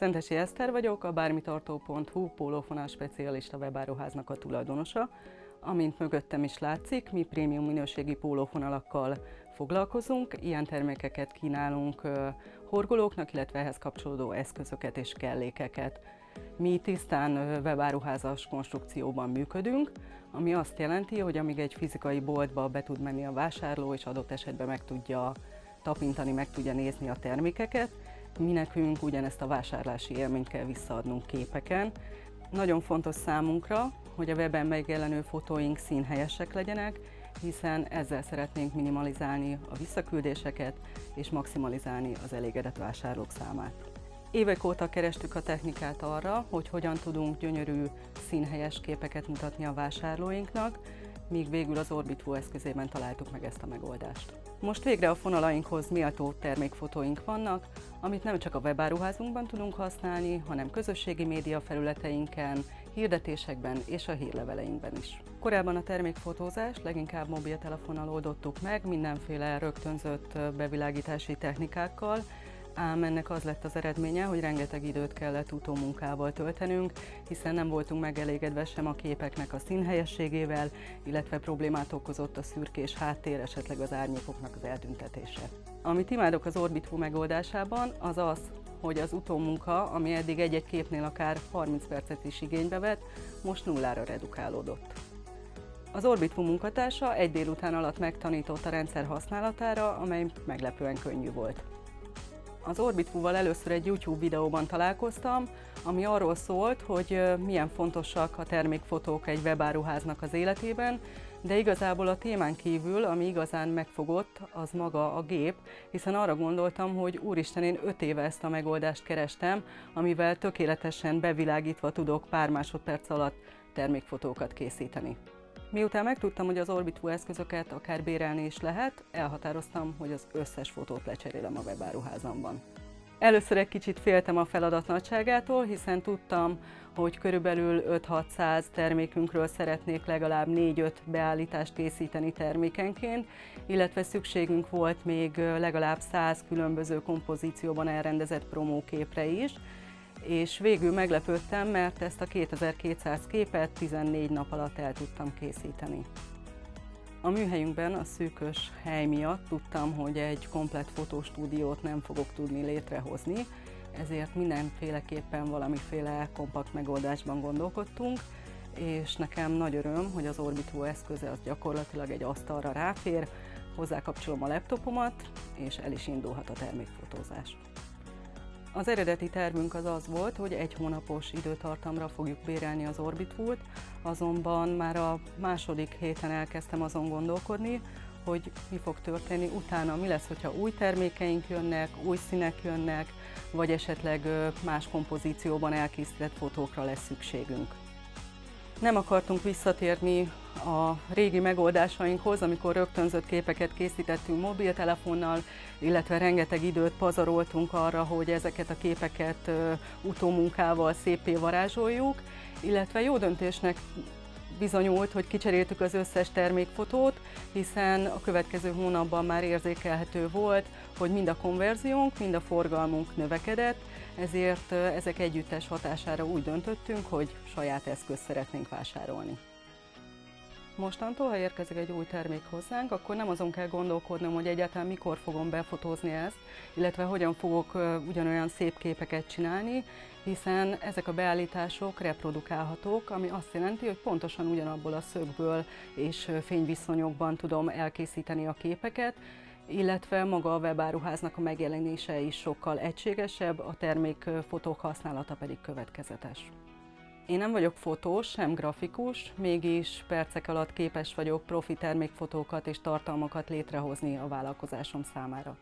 Szentesi Eszter vagyok, a bármitartó.hu pólófonál specialista webáruháznak a tulajdonosa. Amint mögöttem is látszik, mi prémium minőségi pólófonalakkal foglalkozunk, ilyen termékeket kínálunk horgolóknak, illetve ehhez kapcsolódó eszközöket és kellékeket. Mi tisztán webáruházas konstrukcióban működünk, ami azt jelenti, hogy amíg egy fizikai boltba be tud menni a vásárló, és adott esetben meg tudja tapintani, meg tudja nézni a termékeket, mi nekünk ugyanezt a vásárlási élményt kell visszaadnunk képeken. Nagyon fontos számunkra, hogy a weben megjelenő fotóink színhelyesek legyenek, hiszen ezzel szeretnénk minimalizálni a visszaküldéseket és maximalizálni az elégedett vásárlók számát. Évek óta kerestük a technikát arra, hogy hogyan tudunk gyönyörű, színhelyes képeket mutatni a vásárlóinknak, míg végül az Orbitfo eszközében találtuk meg ezt a megoldást. Most végre a fonalainkhoz méltó termékfotóink vannak, amit nem csak a webáruházunkban tudunk használni, hanem közösségi média felületeinken, hirdetésekben és a hírleveleinkben is. Korábban a termékfotózást leginkább mobiltelefonnal oldottuk meg, mindenféle rögtönzött bevilágítási technikákkal, ám ennek az lett az eredménye, hogy rengeteg időt kellett utómunkával töltenünk, hiszen nem voltunk megelégedve sem a képeknek a színhelyességével, illetve problémát okozott a szürkés háttér, esetleg az árnyékoknak az eltüntetése. Amit imádok az Orbitfo megoldásában, az az, hogy az utómunka, ami eddig egy-egy képnél akár 30 percet is igénybe vett, most nullára redukálódott. Az Orbitfo munkatársa egy délután alatt megtanított a rendszer használatára, amely meglepően könnyű volt. Az Orbitfo-val először egy YouTube videóban találkoztam, ami arról szólt, hogy milyen fontosak a termékfotók egy webáruháznak az életében, de igazából a témán kívül, ami igazán megfogott, az maga a gép, hiszen arra gondoltam, hogy úristen, én 5 éve ezt a megoldást kerestem, amivel tökéletesen bevilágítva tudok pár másodperc alatt termékfotókat készíteni. Miután megtudtam, hogy az Orbitfo eszközöket akár bérelni is lehet, elhatároztam, hogy az összes fotót lecserélem a webáruházamban. Először egy kicsit féltem a feladat nagyságától, hiszen tudtam, hogy körülbelül 5-600 termékünkről szeretnék legalább 4-5 beállítást készíteni termékenként, illetve szükségünk volt még legalább 100 különböző kompozícióban elrendezett promóképre is, és végül meglepődtem, mert ezt a 2200 képet 14 nap alatt el tudtam készíteni. A műhelyünkben a szűkös hely miatt tudtam, hogy egy komplett fotostúdiót nem fogok tudni létrehozni, ezért mindenféleképpen valamiféle kompakt megoldásban gondolkodtunk, és nekem nagy öröm, hogy az Orbitfo eszköze az gyakorlatilag egy asztalra ráfér, hozzákapcsolom a laptopomat, és el is indulhat a termékfotózás. Az eredeti tervünk az volt, hogy 1 hónapos időtartamra fogjuk bérelni az Orbitfo-t, azonban már a második héten elkezdtem azon gondolkodni, hogy mi fog történni utána, mi lesz, hogyha új termékeink jönnek, új színek jönnek, vagy esetleg más kompozícióban elkészített fotókra lesz szükségünk. Nem akartunk visszatérni a régi megoldásainkhoz, amikor rögtönzött képeket készítettünk mobiltelefonnal, illetve rengeteg időt pazaroltunk arra, hogy ezeket a képeket utómunkával széppé varázsoljuk, illetve jó döntésnek bizonyult, hogy kicseréltük az összes termékfotót, hiszen a következő hónapban már érzékelhető volt, hogy mind a konverziónk, mind a forgalmunk növekedett, ezért ezek együttes hatására úgy döntöttünk, hogy saját eszközt szeretnénk vásárolni. Mostantól, ha érkezik egy új termék hozzánk, akkor nem azon kell gondolkodnom, hogy egyáltalán mikor fogom befotózni ezt, illetve hogyan fogok ugyanolyan szép képeket csinálni, hiszen ezek a beállítások reprodukálhatók, ami azt jelenti, hogy pontosan ugyanabból a szögből és fényviszonyokban tudom elkészíteni a képeket, illetve maga a webáruháznak a megjelenése is sokkal egységesebb, a termékfotók használata pedig következetes. Én nem vagyok fotós, sem grafikus, mégis percek alatt képes vagyok profi termékfotókat és tartalmakat létrehozni a vállalkozásom számára.